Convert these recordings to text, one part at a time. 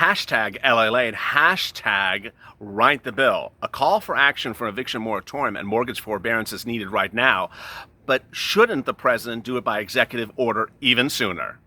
Hashtag LALATE, hashtag write the bill. A call for action for eviction moratorium and mortgage forbearance is needed right now, but shouldn't the president do it by executive order even sooner?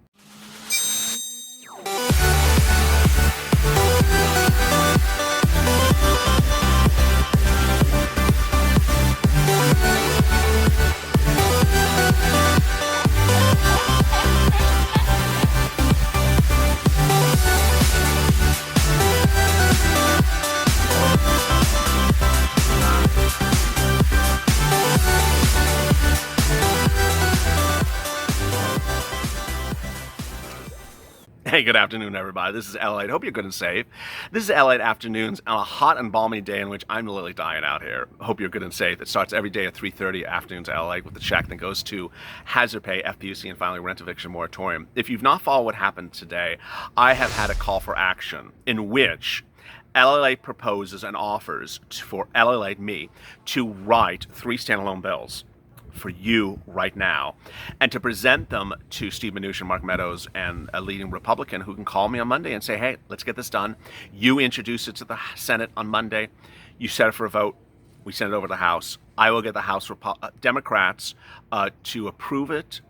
Hey, good afternoon, everybody. This is LALATE. Hope you're good and safe. This is LALATE Afternoons on a hot and balmy day in which I'm literally dying out here. Hope you're good and safe. It starts every day at 3:30 afternoons at LALATE with the check that goes to hazard pay, FPUC, and finally rent eviction moratorium. If you've not followed what happened today, I have had a call for action in which LALATE proposes and offers for LALATE, me, to write 3 standalone bills for you right now, and to present them to Steve Mnuchin, Mark Meadows, and a leading Republican who can call me on Monday and say, hey, let's get this done. You introduce it to the Senate on Monday. You set it for a vote. We send it over to the House. I will get the House Democrats to approve it.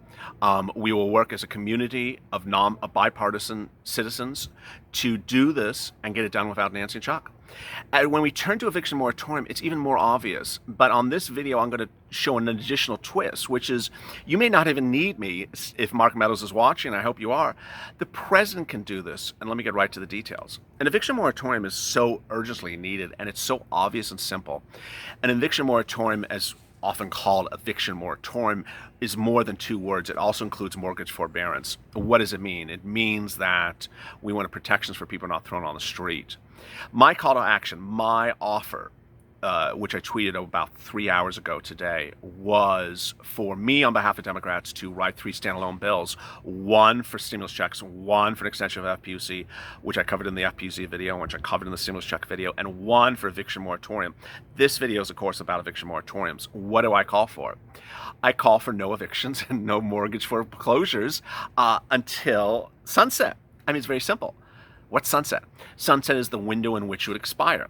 We will work as a community of bipartisan citizens to do this and get it done without Nancy and Chuck. And when we turn to eviction moratorium, it's even more obvious. But on this video, I'm going to show an additional twist, which is you may not even need me if Mark Meadows is watching. I hope you are. The president can do this. And let me get right to the details. An eviction moratorium is so urgently needed, and it's so obvious and simple. An eviction moratorium, as often called eviction moratorium, is more than 2 words. It also includes mortgage forbearance. What does it mean? It means that we want protections for people not thrown on the street. My call to action, my offer, which I tweeted about 3 hours ago today, was for me on behalf of Democrats to write 3 standalone bills, 1 for stimulus checks, 1 for an extension of FPUC, which I covered in the FPUC video, which I covered in the stimulus check video, and 1 for eviction moratorium. This video is, of course, about eviction moratoriums. What do I call for? I call for no evictions and no mortgage foreclosures until sunset. I mean, it's very simple. What's sunset? Sunset is the window in which it would expire.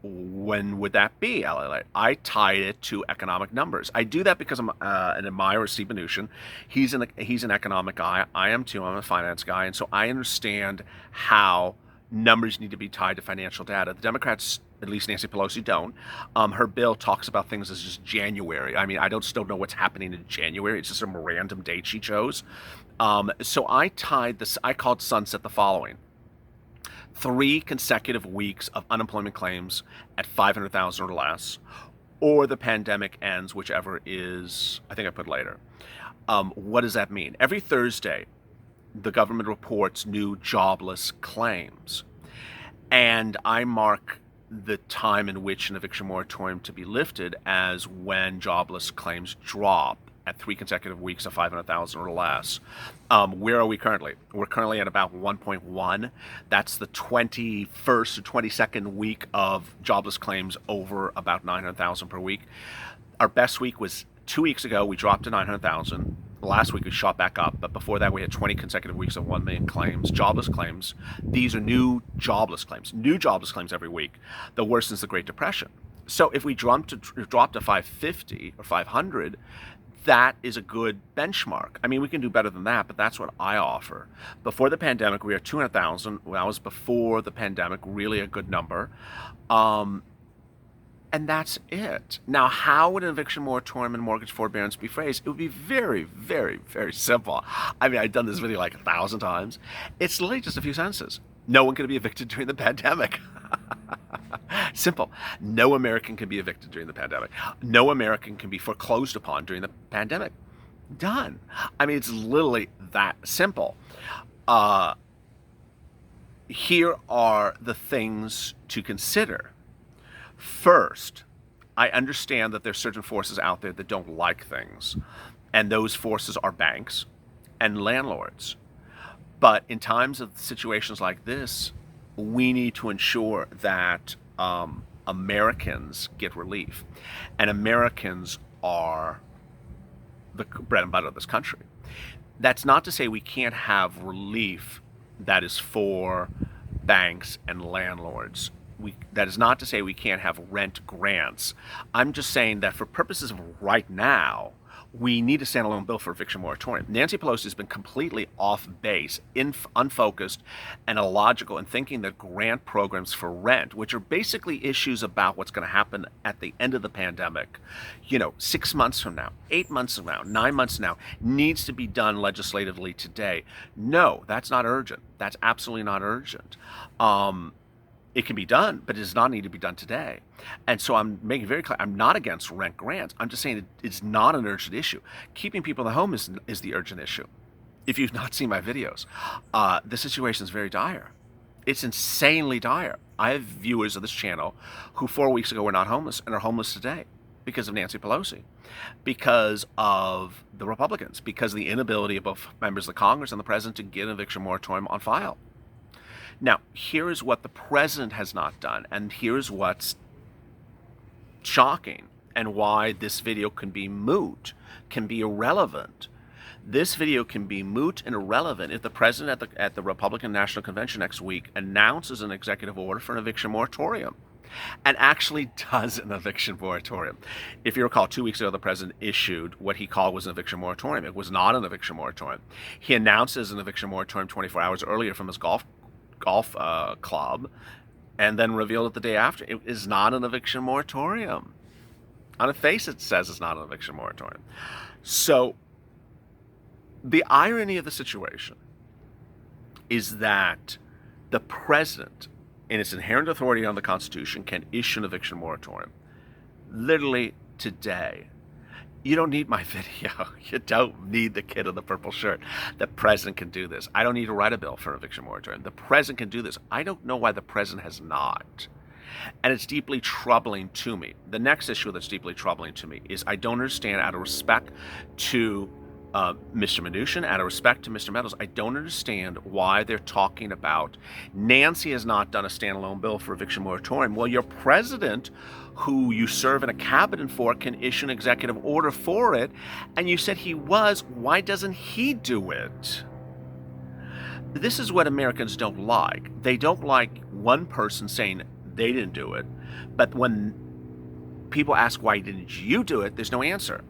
When would that be, LALATE? I tied it to economic numbers. I do that because I'm an admirer of Steve Mnuchin. He's an economic guy. I am too. I'm a finance guy. And so I understand how numbers need to be tied to financial data. The Democrats, at least Nancy Pelosi, don't. Her bill talks about things as just January. I mean, I still know what's happening in January. It's just some random date she chose. So I called sunset the following: 3 consecutive weeks of unemployment claims at 500,000 or less, or the pandemic ends, whichever is, I think I put later. What does that mean? Every Thursday, the government reports new jobless claims, and I mark the time in which an eviction moratorium to be lifted as when jobless claims drop at 3 consecutive weeks of 500,000 or less. Where are we currently? We're currently at about 1.1. That's the 21st or 22nd week of jobless claims over about 900,000 per week. Our best week was 2 weeks ago. We dropped to 900,000. Last week we shot back up, but before that we had 20 consecutive weeks of 1 million claims, jobless claims. These are new jobless claims every week. The worst since the Great Depression. So if we drop to 550 or 500, that is a good benchmark. I mean, we can do better than that, but that's what I offer. Before the pandemic, we were at 200,000. That was before the pandemic, really a good number. And that's it. Now, how would an eviction moratorium and mortgage forbearance be phrased? It would be very, very, very simple. I mean, I've done this video like 1,000 times. It's literally just a few sentences. No one can be evicted during the pandemic. Simple. No American can be evicted during the pandemic. No American can be foreclosed upon during the pandemic. Done. I mean, it's literally that simple. Here are the things to consider. First, I understand that there's certain forces out there that don't like things, and those forces are banks and landlords. But in times of situations like this, we need to ensure that Americans get relief. And Americans are the bread and butter of this country. That's not to say we can't have relief that is for banks, and landlords. That is not to say we can't have rent grants. I'm just saying that for purposes of right now, we need a standalone bill for eviction moratorium. Nancy Pelosi has been completely off base, unfocused, and illogical in thinking that grant programs for rent, which are basically issues about what's going to happen at the end of the pandemic, 6 months from now, 8 months from now, 9 months from now, needs to be done legislatively today. No, that's not urgent. That's absolutely not urgent. It can be done, but it does not need to be done today. And so I'm making very clear, I'm not against rent grants. I'm just saying it's not an urgent issue. Keeping people in the home is the urgent issue. If you've not seen my videos, the situation is very dire. It's insanely dire. I have viewers of this channel who 4 weeks ago were not homeless and are homeless today because of Nancy Pelosi, because of the Republicans, because of the inability of both members of the Congress and the president to get an eviction moratorium on file. Now, here is what the president has not done, and here's what's shocking and why this video can be moot, can be irrelevant. This video can be moot and irrelevant if the president at the Republican National Convention next week announces an executive order for an eviction moratorium and actually does an eviction moratorium. If you recall, 2 weeks ago, the president issued what he called was an eviction moratorium. It was not an eviction moratorium. He announces an eviction moratorium 24 hours earlier from his golf club, and then revealed it the day after. It is not an eviction moratorium. On its face, it says it's not an eviction moratorium. So the irony of the situation is that the president, in its inherent authority under the Constitution, can issue an eviction moratorium literally today. You don't need my video. You don't need the kid in the purple shirt. The president can do this. I don't need to write a bill for an eviction moratorium. The president can do this. I don't know why the president has not. And it's deeply troubling to me. The next issue that's deeply troubling to me is I don't understand, out of respect to Mr. Mnuchin, out of respect to Mr. Meadows, I don't understand why they're talking about Nancy has not done a standalone bill for eviction moratorium. Well, your president, who you serve in a cabinet for, can issue an executive order for it, and you said he was. Why doesn't he do it? This is what Americans don't like. They don't like one person saying they didn't do it, but when people ask why didn't you do it, there's no answer.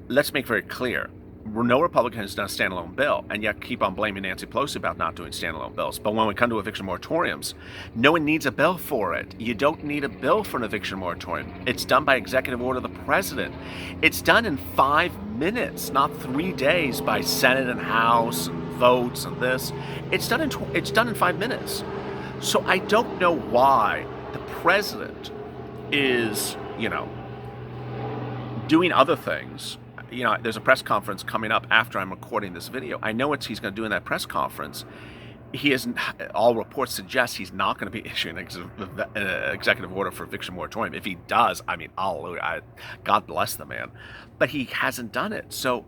Let's make very clear. No Republican has done a standalone bill, and yet keep on blaming Nancy Pelosi about not doing standalone bills. But when we come to eviction moratoriums, no one needs a bill for it. You don't need a bill for an eviction moratorium. It's done by executive order of the president. It's done in 5 minutes, not 3 days by Senate and House and votes and this. It's done in 5 minutes. So I don't know why the president is, doing other things. There's a press conference coming up after I'm recording this video. I know he's going to do in that press conference. He isn't. All reports suggest he's not going to be issuing an executive order for eviction moratorium. If he does, hallelujah, God bless the man. But he hasn't done it. So,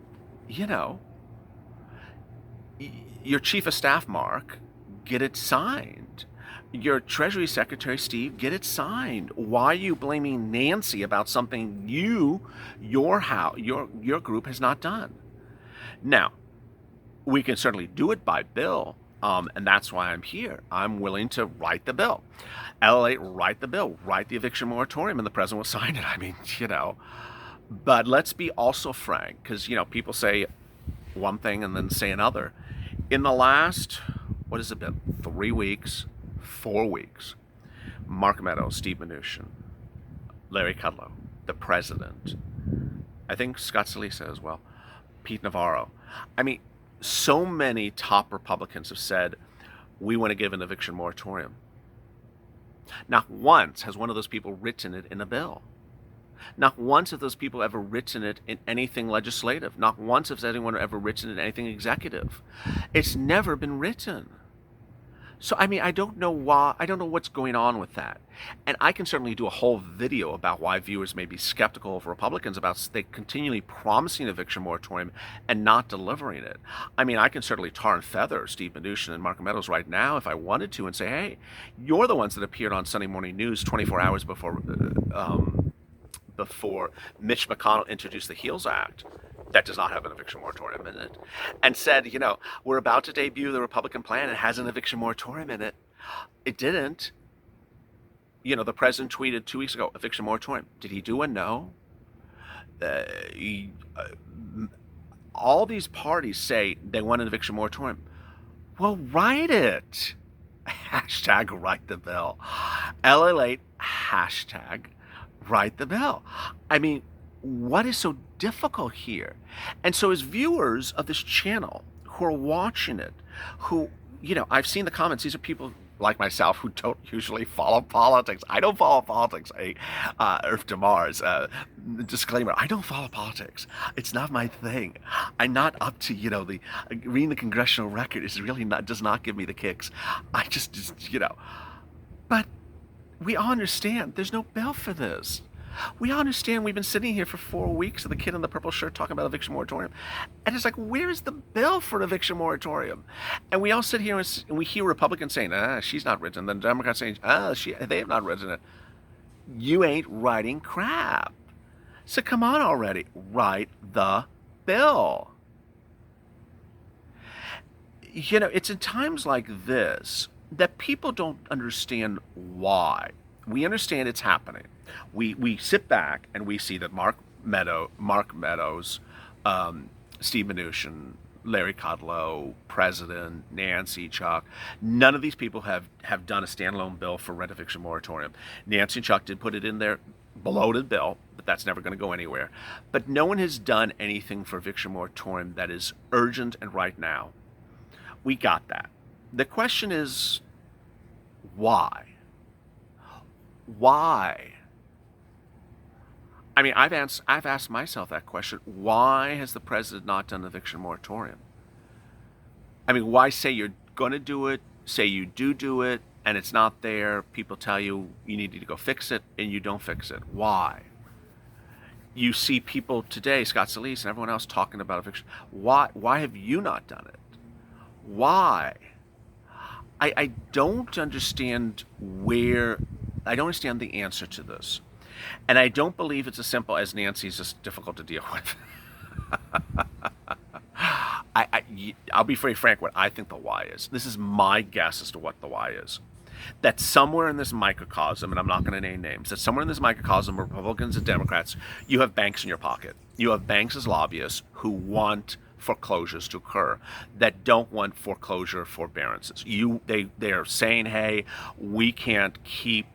your chief of staff, Mark, get it signed. Your Treasury Secretary, Steve, get it signed. Why are you blaming Nancy about something your group has not done? Now, we can certainly do it by bill, and that's why I'm here. I'm willing to write the bill. LALATE, write the bill, write the eviction moratorium, and the president will sign it. But let's be also frank, because, people say one thing and then say another. In the last, what has it been, 3 weeks, 4 weeks, Mark Meadows, Steve Mnuchin, Larry Kudlow, the president, I think Scott Salisa as well, Pete Navarro. So many top Republicans have said, we want to give an eviction moratorium. Not once has one of those people written it in a bill. Not once have those people ever written it in anything legislative. Not once has anyone ever written it in anything executive. It's never been written. So, I don't know why. I don't know what's going on with that. And I can certainly do a whole video about why viewers may be skeptical of Republicans about they continually promising eviction moratorium and not delivering it. I can certainly tar and feather Steve Mnuchin and Mark Meadows right now if I wanted to and say, hey, you're the ones that appeared on Sunday Morning News 24 hours before Mitch McConnell introduced the HEALS Act. That does not have an eviction moratorium in it, and said, we're about to debut the Republican plan. It has an eviction moratorium in it. It didn't. The president tweeted 2 weeks ago, eviction moratorium. Did he do a no? Uh, he- uh, all these parties say they want an eviction moratorium. Well, write it. Hashtag write the bill. LALATE, hashtag write the bill. I mean, what is so difficult here? And so as viewers of this channel who are watching it, who, I've seen the comments. These are people like myself who don't usually follow politics. I don't follow politics. Earth to Mars. Disclaimer, I don't follow politics. It's not my thing. I'm not up to, reading the congressional record is really does not give me the kicks. I just. But we all understand there's no bill for this. We all understand we've been sitting here for 4 weeks with the kid in the purple shirt talking about eviction moratorium. And it's like, where's the bill for an eviction moratorium? And we all sit here and we hear Republicans saying, she's not written. Then Democrats saying, they have not written it. You ain't writing crap. So come on already. Write the bill. It's in times like this that people don't understand why. We understand it's happening. We sit back and we see that Mark Meadows, Steve Mnuchin, Larry Kudlow, President, Nancy, Chuck, none of these people have done a standalone bill for rent eviction moratorium. Nancy and Chuck did put it in their bloated bill, but that's never going to go anywhere. But no one has done anything for eviction moratorium that is urgent and right now. We got that. The question is, why? Why? I mean, I've asked myself that question. Why has the president not done an eviction moratorium? I mean, why say you're going to do it, say you do it, and it's not there, people tell you you need to go fix it, and you don't fix it? Why? You see people today, Scott Solis and everyone else, talking about eviction. Why have you not done it? Why? I don't understand I don't understand the answer to this. And I don't believe it's as simple as Nancy's just difficult to deal with. I'll be very frank what I think the why is. This is my guess as to what the why is. That somewhere in this microcosm, and I'm not going to name names, that somewhere in this microcosm, Republicans and Democrats, you have banks in your pocket. You have banks as lobbyists who want foreclosures to occur, that don't want foreclosure forbearances. They are saying, hey, we can't keep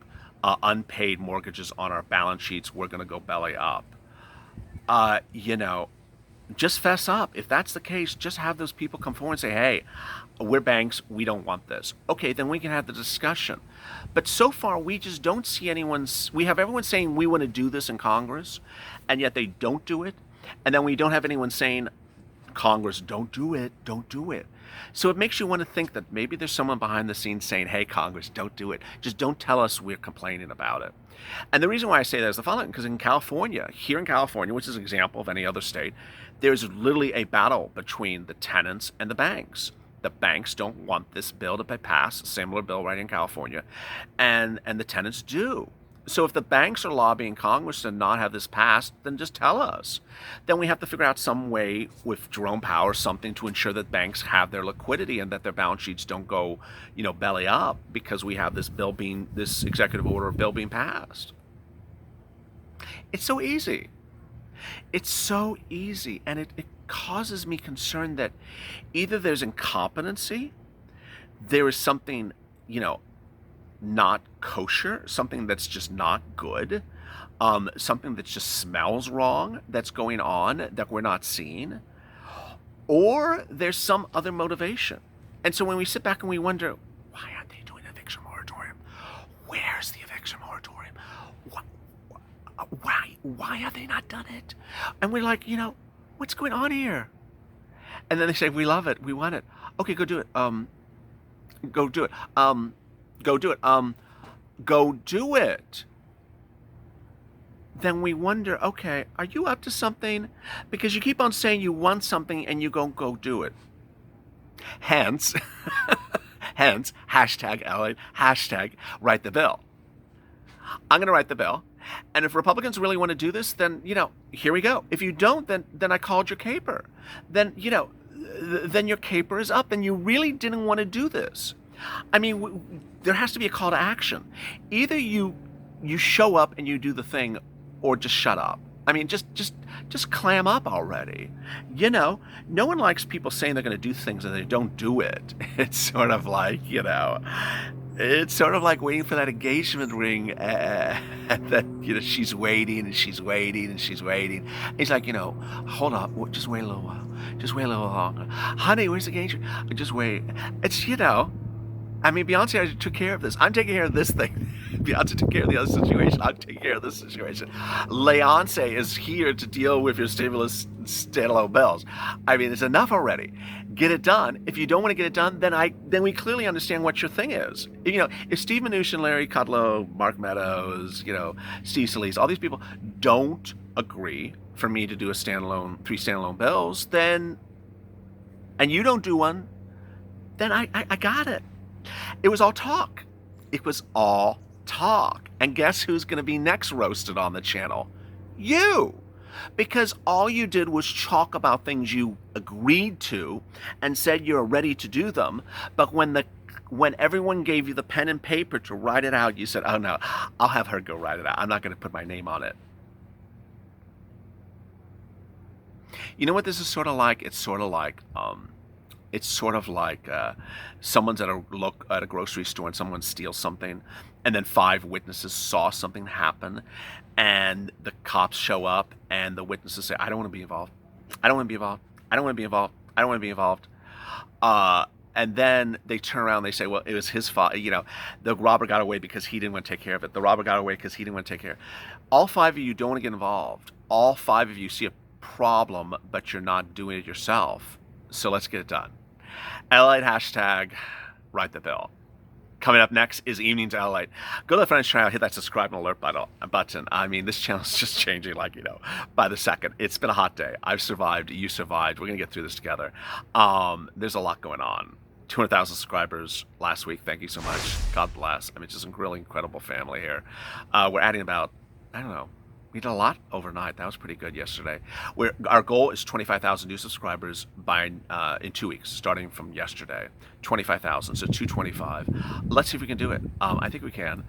unpaid mortgages on our balance sheets. We're going to go belly up. Just fess up. If that's the case, just have those people come forward and say, hey, we're banks. We don't want this. Okay, then we can have the discussion. But so far, we just don't see we have everyone saying we want to do this in Congress, and yet they don't do it. And then we don't have anyone saying, Congress, don't do it. So it makes you want to think that maybe there's someone behind the scenes saying, hey, Congress, don't do it. Just don't tell us we're complaining about it. And the reason why I say that is the following, because here in California, which is an example of any other state, there's literally a battle between the tenants and the banks. The banks don't want this bill to pass, a similar bill right in California, and the tenants do. So if the banks are lobbying Congress to not have this passed, then just tell us. Then we have to figure out some way with Jerome Powell or something to ensure that banks have their liquidity and that their balance sheets don't go, belly up because we have this executive order bill being passed. It's so easy. And it causes me concern that either there's incompetency, there is something, not kosher, something that's just not good, something that just smells wrong that's going on that we're not seeing, or there's some other motivation. And so when we sit back and we wonder, why aren't they doing an eviction moratorium? Where's the eviction moratorium? Why have they not done it? And we're like, what's going on here? And then they say, we love it, we want it. Okay, go do it. Go do it. Go do it. Then we wonder, okay, are you up to something? Because you keep on saying you want something and you go do it. Hence, hashtag LA, hashtag write the bill. I'm going to write the bill. And if Republicans really want to do this, then, here we go. If you don't, then I called your caper. Then your caper is up and you really didn't want to do this. I mean, there has to be a call to action. Either you show up and you do the thing, or just shut up. I mean, just clam up already. You know, no one likes people saying they're going to do things and they don't do it. It's sort of like, it's sort of like waiting for that engagement ring, and then, she's waiting and she's waiting and she's waiting. He's like, hold up, just wait a little while. Just wait a little longer. Honey, where's the engagement? Just wait. It's, I mean, Beyonce took care of this. I'm taking care of this thing. Beyonce took care of the other situation. I'm taking care of this situation. Leonce is here to deal with your stimulus standalone bills. I mean, it's enough already. Get it done. If you don't want to get it done, then we clearly understand what your thing is. If Steve Mnuchin, Larry Kudlow, Mark Meadows, Steve Scalise, all these people don't agree for me to do three standalone bills, then, and you don't do one, then I got it. It was all talk. It was all talk. And guess who's going to be next roasted on the channel? You. Because all you did was talk about things you agreed to and said you're ready to do them. But when everyone gave you the pen and paper to write it out, you said, oh no, I'll have her go write it out. I'm not going to put my name on it. You know what this is sort of like? It's sort of like someone's at a grocery store and someone steals something, and then 5 witnesses saw something happen, and the cops show up, and the witnesses say, I don't want to be involved. I don't want to be involved. I don't want to be involved. I don't want to be involved. And then they turn around and they say, well, it was his fault. The robber got away because he didn't want to take care of it. The robber got away because he didn't want to take care of it. All 5 of you don't want to get involved. All 5 of you see a problem, but you're not doing it yourself. So let's get it done. LALATE hashtag write the bill. Coming up next is Evenings LALATE. Go to the French channel, hit that subscribe and alert button. I mean, this channel's just changing by the second. It's been a hot day. I've survived. You survived. We're going to get through this together. There's a lot going on. 200,000 subscribers last week. Thank you so much. God bless. I mean, it's just a really incredible family here. We're adding about, I don't know, we did a lot overnight. That was pretty good yesterday. Our goal is 25,000 new subscribers in 2 weeks, starting from yesterday. 25,000, so 225. Let's see if we can do it. I think we can.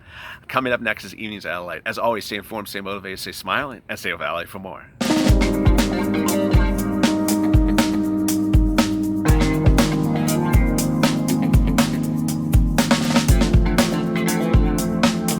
Coming up next is Evenings LALATE. As always, stay informed, stay motivated, stay smiling, and stay with LA for more.